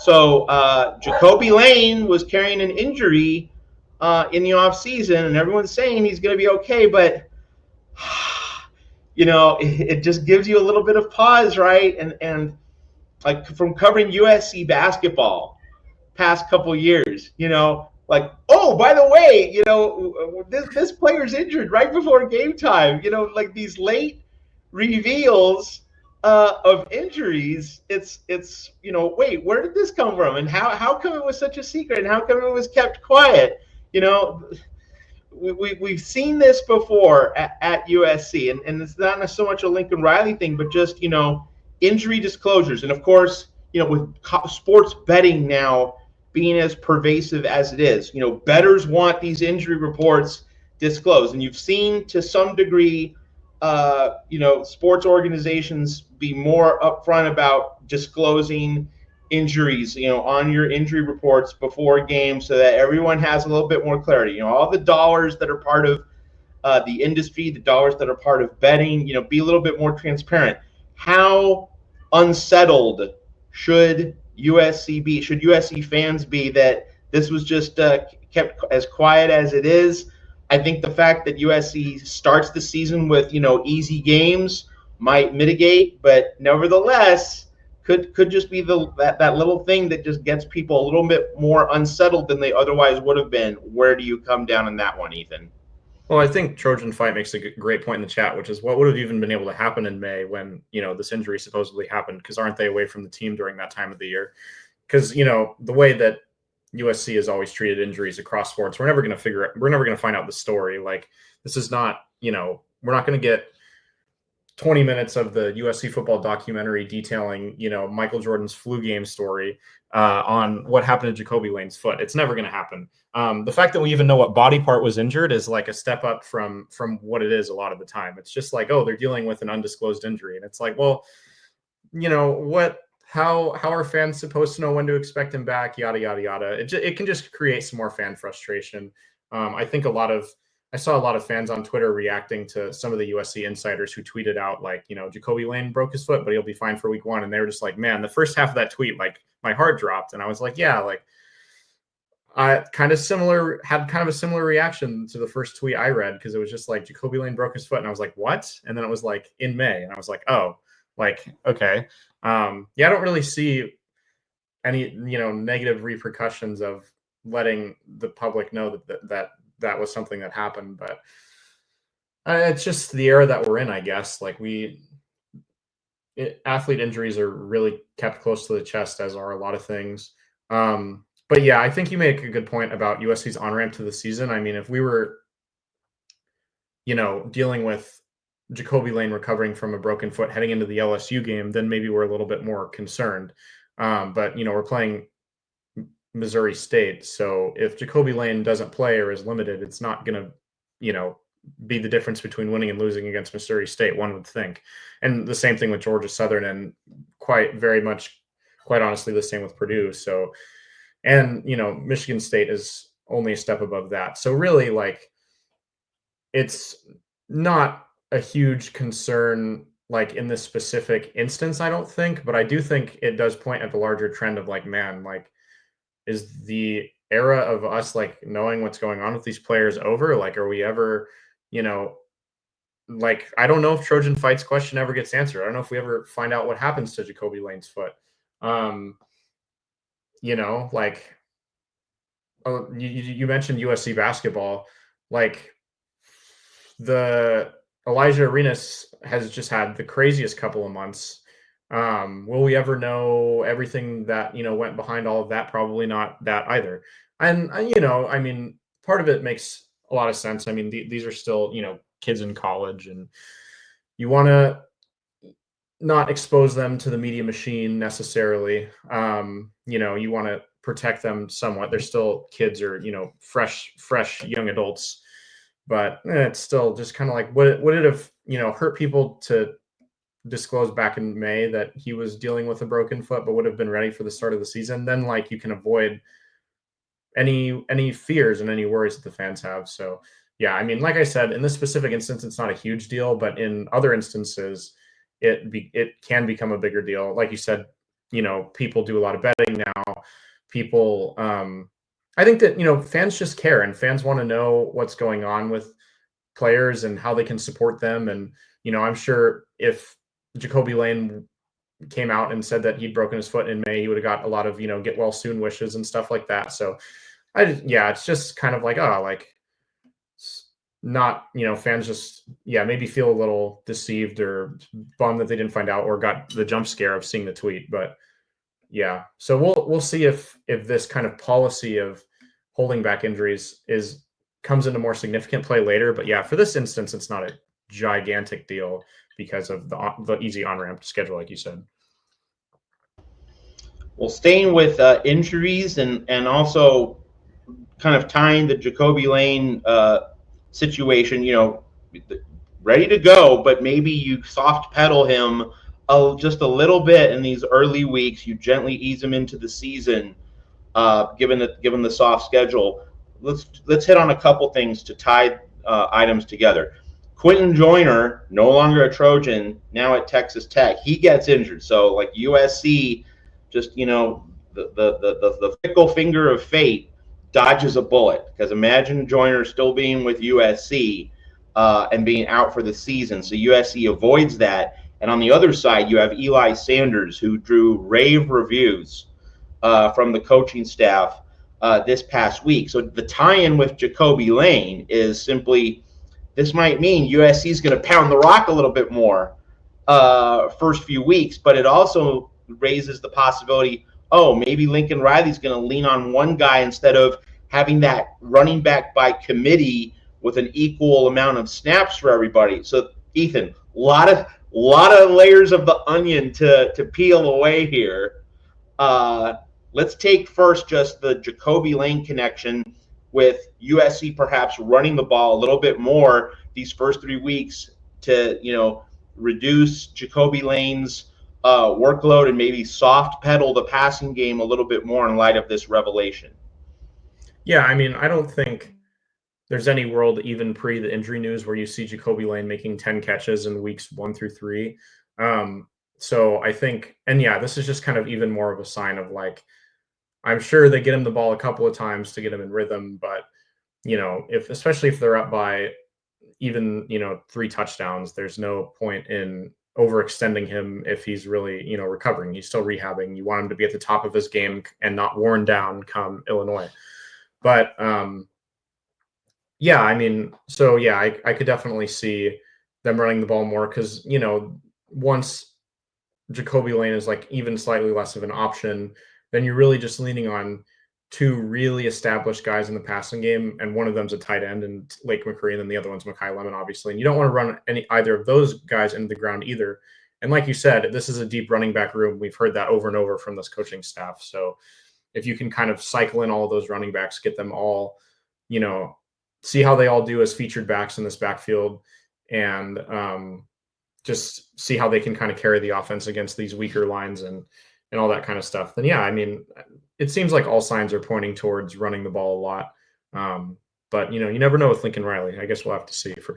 So Jacoby Lane was carrying an injury in the offseason, and everyone's saying he's going to be okay, but it just gives you a little bit of pause, right? And like from covering USC basketball past couple years, like, oh, by the way, this player's injured right before game time. Like these late reveals of injuries. It's wait, where did this come from, and how come it was such a secret, and how come it was kept quiet? You know, we've seen this before at USC, and it's not so much a Lincoln Riley thing, but just injury disclosures, and of course with sports betting now being as pervasive as it is, bettors want these injury reports disclosed, and you've seen to some degree, sports organizations be more upfront about disclosing injuries, on your injury reports before games so that everyone has a little bit more clarity. All the dollars that are part of the industry, the dollars that are part of betting, be a little bit more transparent. How unsettled should USC be? Should USC fans be that this was just kept as quiet as it is? I think the fact that USC starts the season with easy games might mitigate, but nevertheless could just be that little thing that just gets people a little bit more unsettled than they otherwise would have been. Where do you come down on that one, Ethan? Well, I think Trojan Fight makes a great point in the chat, which is what would have even been able to happen in May when, this injury supposedly happened, because aren't they away from the team during that time of the year? Because, the way that USC has always treated injuries across sports, we're never going to find out the story. Like, this is not, we're not going to get 20 minutes of the USC football documentary detailing, Michael Jordan's flu game story on what happened to Jacoby Lane's foot. It's never going to happen. The fact that we even know what body part was injured is like a step up from what it is a lot of the time. It's just like, oh, they're dealing with an undisclosed injury. And it's like, well, how are fans supposed to know when to expect him back? Yada, yada, yada. It can just create some more fan frustration. I think I saw a lot of fans on Twitter reacting to some of the USC insiders who tweeted out like, Jacoby Lane broke his foot, but he'll be fine for week 1. And they were just like, man, the first half of that tweet, like my heart dropped. And I was like, yeah, like I had kind of a similar reaction to the first tweet I read, because it was just like Jacoby Lane broke his foot. And I was like, what? And then it was like in May. And I was like, oh, like, okay. I don't really see any, negative repercussions of letting the public know that was something that happened, but it's just the era that we're in, I guess. Like athlete injuries are really kept close to the chest, as are a lot of things. But yeah, I think you make a good point about USC's on-ramp to the season. I mean, if we were, dealing with Jacoby Lane recovering from a broken foot heading into the LSU game, then maybe we're a little bit more concerned. But, we're playing Missouri State. So if Jacoby Lane doesn't play or is limited, it's not going to, be the difference between winning and losing against Missouri State, one would think. And the same thing with Georgia Southern, and quite honestly, the same with Purdue. So, and, Michigan State is only a step above that. So really, like, it's not a huge concern, like in this specific instance, I don't think, but I do think it does point at the larger trend of like, man, like, is the era of us like knowing what's going on with these players over? Like, are we ever, like, I don't know if Trojan Fight's question ever gets answered. I don't know if we ever find out what happens to Jacoby Lane's foot. Like, you mentioned USC basketball, like the Elijah Arenas has just had the craziest couple of months. Will we ever know everything that, went behind all of that? Probably not that either. And, I mean, part of it makes a lot of sense. I mean, these are still, kids in college, and you want to not expose them to the media machine necessarily. You want to protect them somewhat. They're still kids, or, fresh young adults, but it's still just kind of like, would it have, hurt people to disclosed back in May that he was dealing with a broken foot, but would have been ready for the start of the season? Then like you can avoid any fears and any worries that the fans have. So yeah, I mean, like I said, in this specific instance, it's not a huge deal, but in other instances, it can become a bigger deal. Like you said, people do a lot of betting now. people, I think that, fans just care, and fans want to know what's going on with players and how they can support them. And, I'm sure if Jacoby Lane came out and said that he'd broken his foot in May, he would have got a lot of, get well soon wishes and stuff like that. So it's just kind of like, not, fans just, maybe feel a little deceived or bummed that they didn't find out or got the jump scare of seeing the tweet. But yeah, so we'll see if this kind of policy of holding back injuries comes into more significant play later. But yeah, for this instance, it's not a gigantic deal because of the easy on-ramp schedule, like you said. Well, staying with injuries and also kind of tying the Jacoby Lane situation, ready to go, but maybe you soft pedal him just a little bit in these early weeks. You gently ease him into the season, given the soft schedule. Let's hit on a couple things to tie items together. Quentin Joyner, no longer a Trojan, now at Texas Tech. He gets injured, so like USC, just the fickle finger of fate dodges a bullet, because imagine Joyner still being with USC and being out for the season. So USC avoids that. And on the other side, you have Eli Sanders, who drew rave reviews from the coaching staff this past week. So the tie-in with Jacoby Lane is simply, this might mean USC is going to pound the rock a little bit more first few weeks, but it also raises the possibility, maybe Lincoln Riley's going to lean on one guy instead of having that running back by committee with an equal amount of snaps for everybody. So Ethan, a lot of layers of the onion to peel away here. Let's take first just the Jacoby Lane connection with USC perhaps running the ball a little bit more these first 3 weeks to reduce Jacoby Lane's workload and maybe soft pedal the passing game a little bit more in light of this revelation. Yeah, I mean, I don't think there's any world, even pre the injury news, where you see Jacoby Lane making 10 catches in weeks 1 through 3. So I think, and yeah, this is just kind of even more of a sign of like, I'm sure they get him the ball a couple of times to get him in rhythm, but especially if they're up by even 3 touchdowns, there's no point in overextending him if he's really recovering. He's still rehabbing. You want him to be at the top of his game and not worn down come Illinois. But yeah, I mean, so yeah, I could definitely see them running the ball more because once Jacoby Lane is like even slightly less of an option, then you're really just leaning on 2 really established guys in the passing game, and one of them's a tight end and Lake McCree, and then the other one's Mekhi Lemon, obviously. And you don't want to run either of those guys into the ground either. And like you said, this is a deep running back room. We've heard that over and over from this coaching staff. So if you can kind of cycle in all of those running backs, get them all, see how they all do as featured backs in this backfield, and just see how they can kind of carry the offense against these weaker lines and all that kind of stuff, then yeah, I mean, it seems like all signs are pointing towards running the ball a lot. But you never know with Lincoln Riley. I guess we'll have to see for